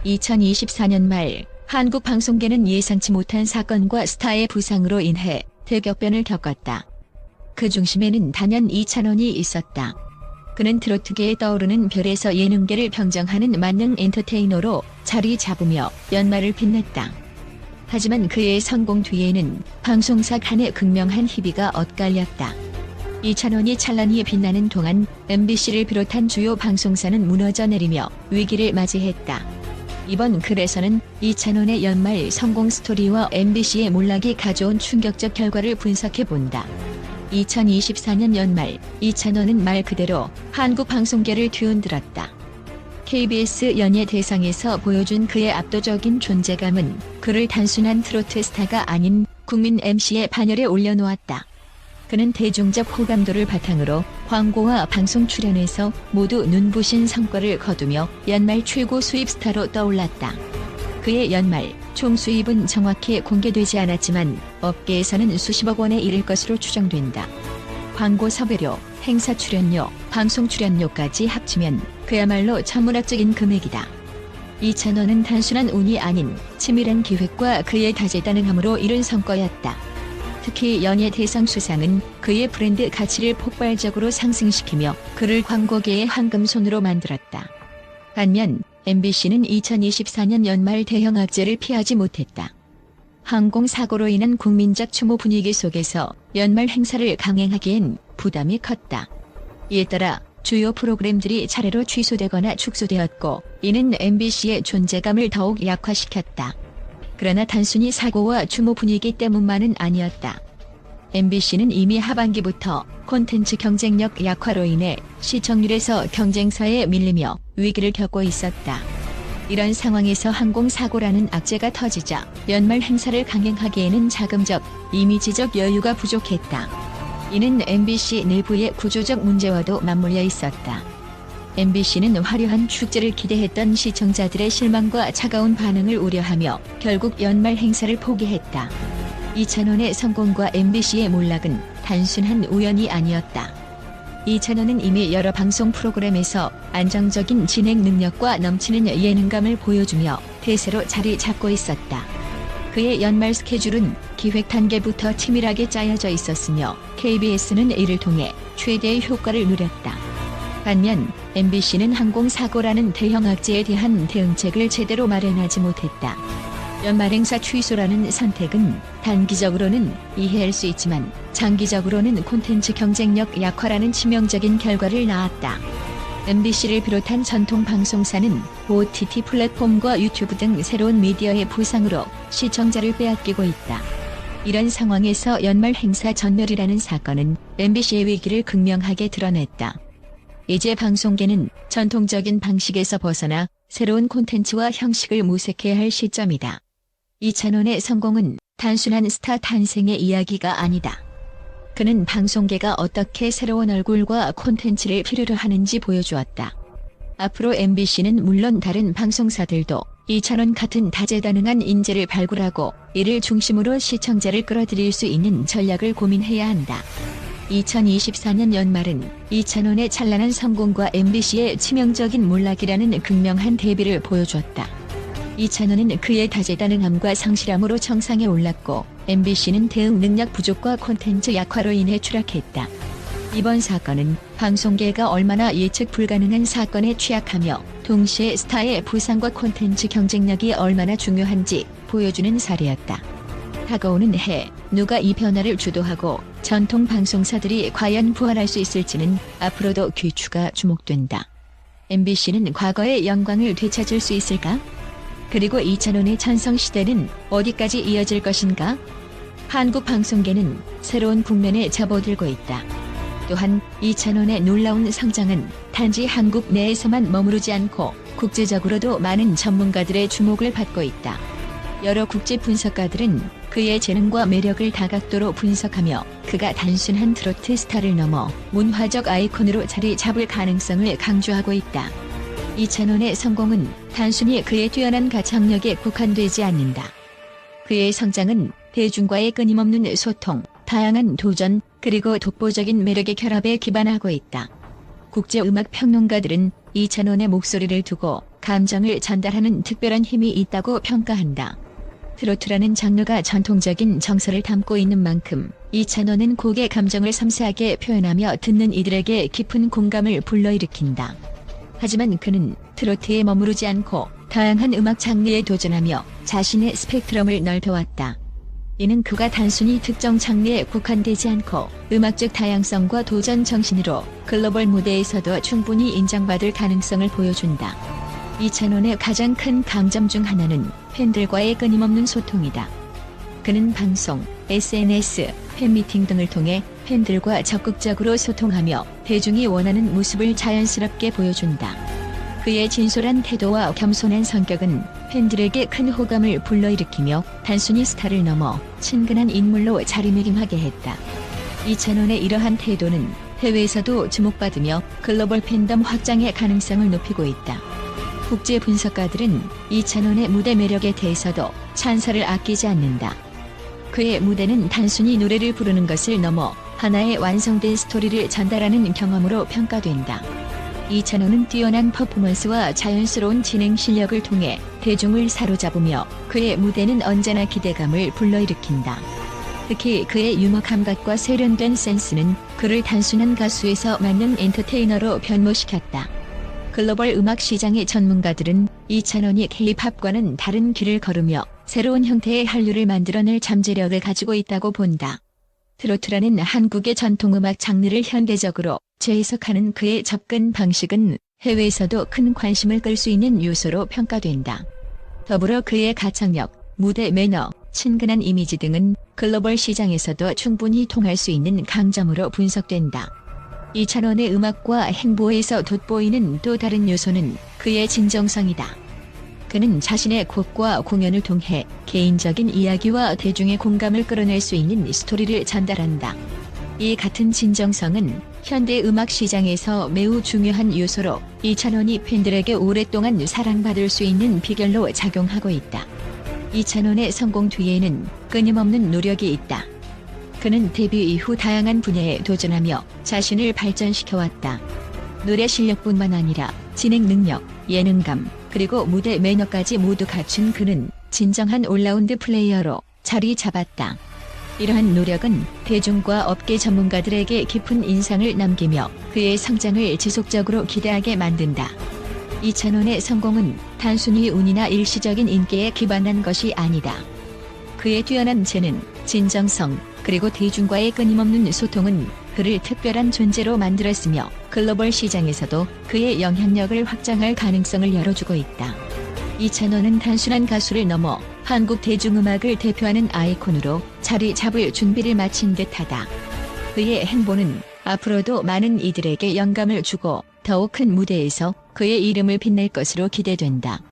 2024년 말 한국 방송계는 예상치 못한 사건과 스타의 부상으로 인해 대격변을 겪었다. 그 중심에는 단연 이찬원이 있었다. 그는 트로트계에 떠오르는 별에서 예능계를 평정하는 만능 엔터테이너로 자리 잡으며 연말을 빛냈다. 하지만 그의 성공 뒤에는 방송사 간의 극명한 희비가 엇갈렸다. 이찬원이 찬란히 빛나는 동안 MBC를 비롯한 주요 방송사는 무너져 내리며 위기를 맞이했다. 이번 글에서는 이찬원의 연말 성공 스토리와 MBC의 몰락이 가져온 충격적 결과를 분석해본다. 2024년 연말, 이찬원은 말 그대로 한국 방송계를 뒤흔들었다. KBS 연예대상에서 보여준 그의 압도적인 존재감은 그를 단순한 트로트 스타가 아닌 국민 MC의 반열에 올려놓았다. 그는 대중적 호감도를 바탕으로 광고와 방송 출연에서 모두 눈부신 성과를 거두며 연말 최고 수입 스타로 떠올랐다. 그의 연말 총 수입은 정확히 공개되지 않았지만 업계에서는 수십억 원에 이를 것으로 추정된다. 광고 섭외료, 행사 출연료, 방송 출연료까지 합치면 그야말로 천문학적인 금액이다. 이찬원은 단순한 운이 아닌 치밀한 기획과 그의 다재다능함으로 이룬 성과였다. 특히 연예대상 수상은 그의 브랜드 가치를 폭발적으로 상승시키며 그를 광고계의 황금손으로 만들었다. 반면 MBC는 2024년 연말 대형 악재를 피하지 못했다. 항공사고로 인한 국민적 추모 분위기 속에서 연말 행사를 강행하기엔 부담이 컸다. 이에 따라 주요 프로그램들이 차례로 취소되거나 축소되었고, 이는 MBC의 존재감을 더욱 약화시켰다. 그러나 단순히 사고와 추모 분위기 때문만은 아니었다. MBC는 이미 하반기부터 콘텐츠 경쟁력 약화로 인해 시청률에서 경쟁사에 밀리며 위기를 겪고 있었다. 이런 상황에서 항공사고라는 악재가 터지자 연말 행사를 강행하기에는 자금적, 이미지적 여유가 부족했다. 이는 MBC 내부의 구조적 문제와도 맞물려 있었다. MBC는 화려한 축제를 기대했던 시청자들의 실망과 차가운 반응을 우려하며 결국 연말 행사를 포기했다. 이찬원의 성공과 MBC의 몰락은 단순한 우연이 아니었다. 이찬원은 이미 여러 방송 프로그램에서 안정적인 진행 능력과 넘치는 예능감을 보여주며 대세로 자리 잡고 있었다. 그의 연말 스케줄은 기획 단계부터 치밀하게 짜여져 있었으며 KBS는 이를 통해 최대의 효과를 누렸다. 반면 MBC는 항공사고라는 대형 악재에 대한 대응책을 제대로 마련하지 못했다. 연말 행사 취소라는 선택은 단기적으로는 이해할 수 있지만 장기적으로는 콘텐츠 경쟁력 약화라는 치명적인 결과를 낳았다. MBC를 비롯한 전통 방송사는 OTT 플랫폼과 유튜브 등 새로운 미디어의 부상으로 시청자를 빼앗기고 있다. 이런 상황에서 연말 행사 전멸이라는 사건은 MBC의 위기를 극명하게 드러냈다. 이제 방송계는 전통적인 방식에서 벗어나 새로운 콘텐츠와 형식을 모색해야 할 시점이다. 이찬원의 성공은 단순한 스타 탄생의 이야기가 아니다. 그는 방송계가 어떻게 새로운 얼굴과 콘텐츠를 필요로 하는지 보여주었다. 앞으로 MBC는 물론 다른 방송사들도 이찬원 같은 다재다능한 인재를 발굴하고 이를 중심으로 시청자를 끌어들일 수 있는 전략을 고민해야 한다. 2024년 연말은 이찬원의 찬란한 성공과 MBC의 치명적인 몰락이라는 극명한 대비를 보여주었다. 이찬원은 그의 다재다능함과 성실함으로 정상에 올랐고 MBC는 대응 능력 부족과 콘텐츠 약화로 인해 추락했다. 이번 사건은 방송계가 얼마나 예측 불가능한 사건에 취약하며 동시에 스타의 부상과 콘텐츠 경쟁력이 얼마나 중요한지 보여주는 사례였다. 다가오는 해 누가 이 변화를 주도하고 전통 방송사들이 과연 부활할 수 있을지는 앞으로도 귀추가 주목된다. MBC는 과거의 영광을 되찾을 수 있을까? 그리고 이찬원의 전성시대는 어디까지 이어질 것인가? 한국 방송계는 새로운 국면에 접어들고 있다. 또한 이찬원의 놀라운 성장은 단지 한국 내에서만 머무르지 않고 국제적으로도 많은 전문가들의 주목을 받고 있다. 여러 국제 분석가들은 그의 재능과 매력을 다각도로 분석하며 그가 단순한 트로트 스타를 넘어 문화적 아이콘으로 자리 잡을 가능성을 강조하고 있다. 이찬원의 성공은 단순히 그의 뛰어난 가창력에 국한되지 않는다. 그의 성장은 대중과의 끊임없는 소통, 다양한 도전, 그리고 독보적인 매력의 결합에 기반하고 있다. 국제음악 평론가들은 이찬원의 목소리를 두고 감정을 전달하는 특별한 힘이 있다고 평가한다. 트로트라는 장르가 전통적인 정서를 담고 있는 만큼 이찬원은 곡의 감정을 섬세하게 표현하며 듣는 이들에게 깊은 공감을 불러일으킨다. 하지만 그는 트로트에 머무르지 않고 다양한 음악 장르에 도전하며 자신의 스펙트럼을 넓혀왔다. 이는 그가 단순히 특정 장르에 국한되지 않고 음악적 다양성과 도전 정신으로 글로벌 무대에서도 충분히 인정받을 가능성을 보여준다. 이찬원의 가장 큰 강점 중 하나는 팬들과의 끊임없는 소통이다. 그는 방송, SNS, 팬미팅 등을 통해 팬들과 적극적으로 소통하며 대중이 원하는 모습을 자연스럽게 보여준다. 그의 진솔한 태도와 겸손한 성격은 팬들에게 큰 호감을 불러일으키며 단순히 스타를 넘어 친근한 인물로 자리매김하게 했다. 이찬원의 이러한 태도는 해외에서도 주목받으며 글로벌 팬덤 확장의 가능성을 높이고 있다. 국제 분석가들은 이찬원의 무대 매력에 대해서도 찬사를 아끼지 않는다. 그의 무대는 단순히 노래를 부르는 것을 넘어 하나의 완성된 스토리를 전달하는 경험으로 평가된다. 이찬원은 뛰어난 퍼포먼스와 자연스러운 진행 실력을 통해 대중을 사로잡으며 그의 무대는 언제나 기대감을 불러일으킨다. 특히 그의 유머 감각과 세련된 센스는 그를 단순한 가수에서 만능 엔터테이너로 변모시켰다. 글로벌 음악 시장의 전문가들은 이찬원이 K-팝과는 다른 길을 걸으며 새로운 형태의 한류를 만들어낼 잠재력을 가지고 있다고 본다. 트로트라는 한국의 전통음악 장르를 현대적으로 재해석하는 그의 접근 방식은 해외에서도 큰 관심을 끌 수 있는 요소로 평가된다. 더불어 그의 가창력, 무대 매너, 친근한 이미지 등은 글로벌 시장에서도 충분히 통할 수 있는 강점으로 분석된다. 이찬원의 음악과 행보에서 돋보이는 또 다른 요소는 그의 진정성이다. 그는 자신의 곡과 공연을 통해 개인적인 이야기와 대중의 공감을 끌어낼 수 있는 스토리를 전달한다. 이 같은 진정성은 현대 음악 시장에서 매우 중요한 요소로 이찬원이 팬들에게 오랫동안 사랑받을 수 있는 비결로 작용하고 있다. 이찬원의 성공 뒤에는 끊임없는 노력이 있다. 그는 데뷔 이후 다양한 분야에 도전하며 자신을 발전시켜왔다. 노래 실력뿐만 아니라 진행 능력, 예능감, 그리고 무대 매너까지 모두 갖춘 그는 진정한 올라운드 플레이어로 자리 잡았다. 이러한 노력은 대중과 업계 전문가들에게 깊은 인상을 남기며 그의 성장을 지속적으로 기대하게 만든다. 이찬원의 성공은 단순히 운이나 일시적인 인기에 기반한 것이 아니다. 그의 뛰어난 재능, 진정성, 그리고 대중과의 끊임없는 소통은 그를 특별한 존재로 만들었으며 글로벌 시장에서도 그의 영향력을 확장할 가능성을 열어주고 있다. 이찬원은 단순한 가수를 넘어 한국 대중음악을 대표하는 아이콘으로 자리 잡을 준비를 마친 듯하다. 그의 행보는 앞으로도 많은 이들에게 영감을 주고 더욱 큰 무대에서 그의 이름을 빛낼 것으로 기대된다.